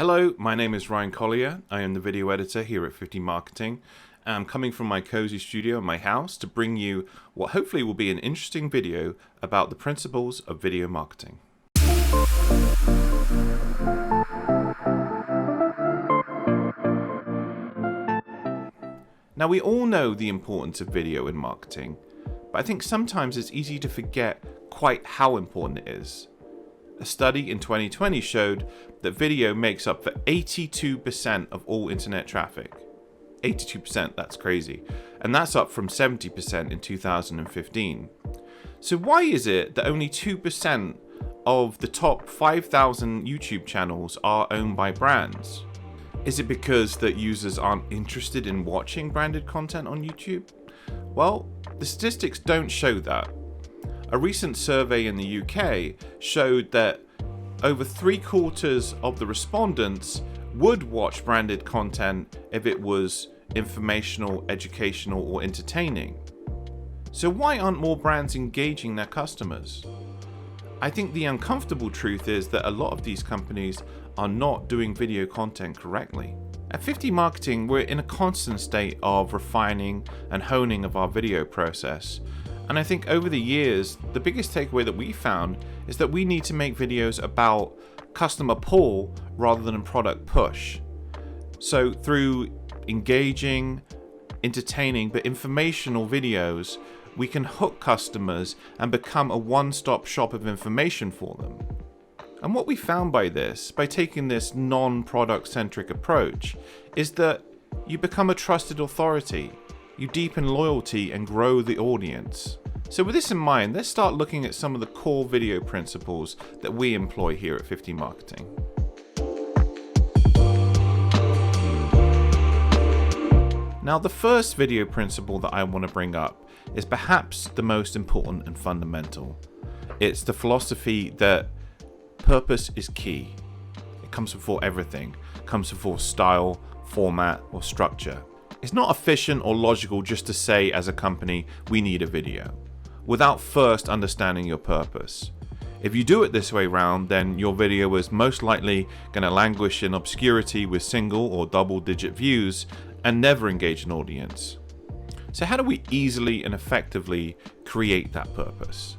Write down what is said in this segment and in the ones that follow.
Hello, my name is Ryan Collier. I am the video editor here at 50 Marketing. I'm coming from my cozy studio in my house to bring you what hopefully will be an interesting video about the principles of video marketing. Now, we all know the importance of video in marketing, but I think sometimes it's easy to forget quite how important it is. A study in 2020 showed that video makes up for 82% of all internet traffic. 82%, that's crazy. And that's up from 70% in 2015. So why is it that only 2% of the top 5,000 YouTube channels are owned by brands? Is it because that users aren't interested in watching branded content on YouTube? Well, the statistics don't show that. A recent survey in the UK showed that over 3/4 of the respondents would watch branded content if it was informational, educational, or entertaining. So why aren't more brands engaging their customers? I think the uncomfortable truth is that a lot of these companies are not doing video content correctly. At 50 Marketing, we're in a constant state of refining and honing of our video process. And I think over the years, the biggest takeaway that we found is that we need to make videos about customer pull rather than product push. So through engaging, entertaining, but informational videos, we can hook customers and become a one-stop shop of information for them. And what we found by taking this non-product centric approach, is that you become a trusted authority. You deepen loyalty and grow the audience. So with this in mind, let's start looking at some of the core video principles that we employ here at 50 Marketing. Now, the first video principle that I want to bring up is perhaps the most important and fundamental. It's the philosophy that purpose is key. It comes before everything. It comes before style, format, or structure. It's not efficient or logical just to say as a company, we need a video, without first understanding your purpose. If you do it this way round, then your video is most likely going to languish in obscurity with single or double digit views and never engage an audience. So how do we easily and effectively create that purpose?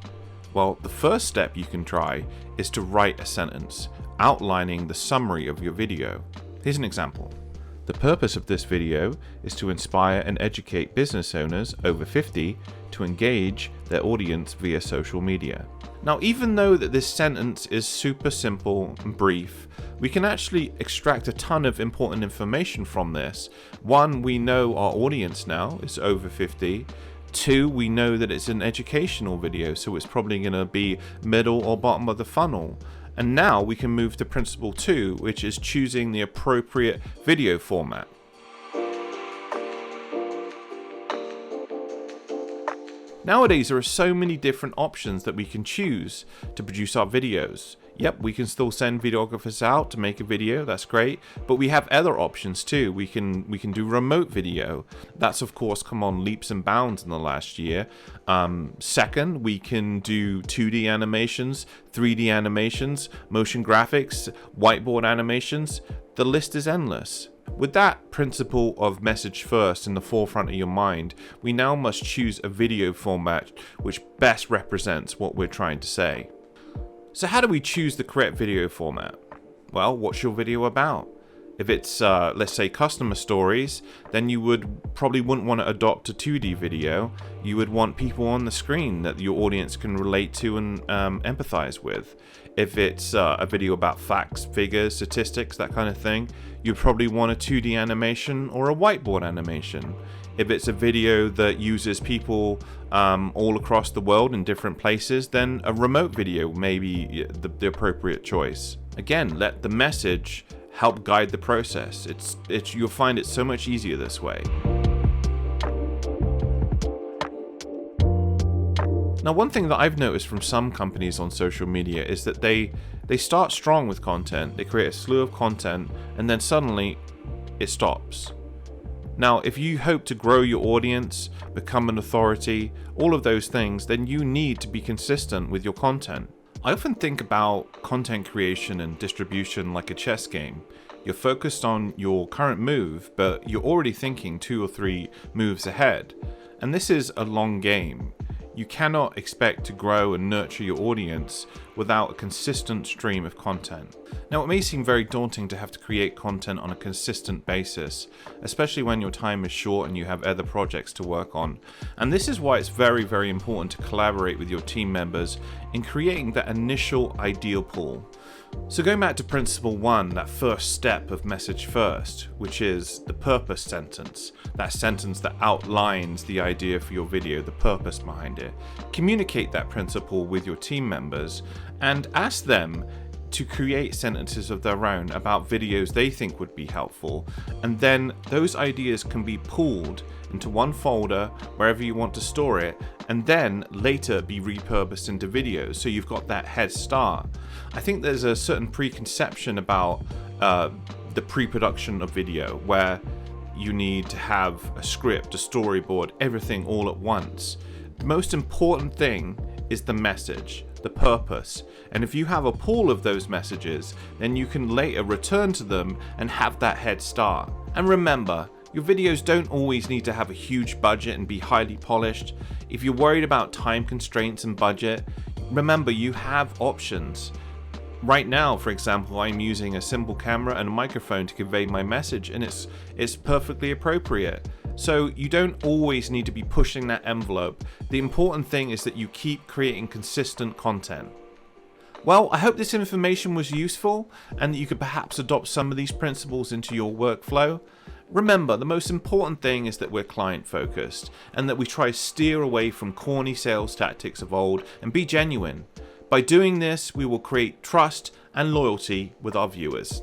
Well, the first step you can try is to write a sentence outlining the summary of your video. Here's an example. The purpose of this video is to inspire and educate business owners over 50 to engage their audience via social media. Now, even though that this sentence is super simple and brief, we can actually extract a ton of important information from this. One, we know our audience now is over 50. Two, we know that it's an educational video, so it's probably going to be middle or bottom of the funnel. And now we can move to principle 2, which is choosing the appropriate video format. Nowadays, there are so many different options that we can choose to produce our videos. Yep, we can still send videographers out to make a video, that's great, but we have other options too. We can do remote video. That's of course come on leaps and bounds in the last year. Second, we can do 2D animations, 3D animations, motion graphics, whiteboard animations. The list is endless. With that principle of message first in the forefront of your mind, we now must choose a video format which best represents what we're trying to say. So how do we choose the correct video format? Well, what's your video about? If it's, let's say, customer stories, then you probably wouldn't want to adopt a 2D video. You would want people on the screen that your audience can relate to and empathize with. If it's a video about facts, figures, statistics, that kind of thing, you'd probably want a 2D animation or a whiteboard animation. If it's a video that uses people all across the world in different places, then a remote video may be the appropriate choice. Again, let the message help guide the process. You'll find it so much easier this way. Now, one thing that I've noticed from some companies on social media is that they start strong with content, they create a slew of content, and then suddenly it stops. Now, if you hope to grow your audience, become an authority, all of those things, then you need to be consistent with your content. I often think about content creation and distribution like a chess game. You're focused on your current move, but you're already thinking 2 or 3 moves ahead. And this is a long game. You cannot expect to grow and nurture your audience without a consistent stream of content. Now, it may seem very daunting to have to create content on a consistent basis, especially when your time is short and you have other projects to work on. And this is why it's very, very important to collaborate with your team members in creating that initial ideal pool. So going back to principle 1, that first step of message first, which is the purpose sentence, that sentence that outlines the idea for your video, the purpose behind it. Communicate that principle with your team members and ask them to create sentences of their own about videos they think would be helpful, and then those ideas can be pooled into one folder wherever you want to store it, and then later be repurposed into videos, so you've got that head start. I think there's a certain preconception about the pre-production of video where you need to have a script, a storyboard, everything all at once. The most important thing is the message, the purpose, and if you have a pool of those messages, then you can later return to them and have that head start. And remember, your videos don't always need to have a huge budget and be highly polished. If you're worried about time constraints and budget, remember you have options. Right now, for example, I'm using a simple camera and a microphone to convey my message, and it's perfectly appropriate. So you don't always need to be pushing that envelope. The important thing is that you keep creating consistent content. Well, I hope this information was useful and that you could perhaps adopt some of these principles into your workflow. Remember, the most important thing is that we're client focused and that we try to steer away from corny sales tactics of old and be genuine. By doing this, we will create trust and loyalty with our viewers.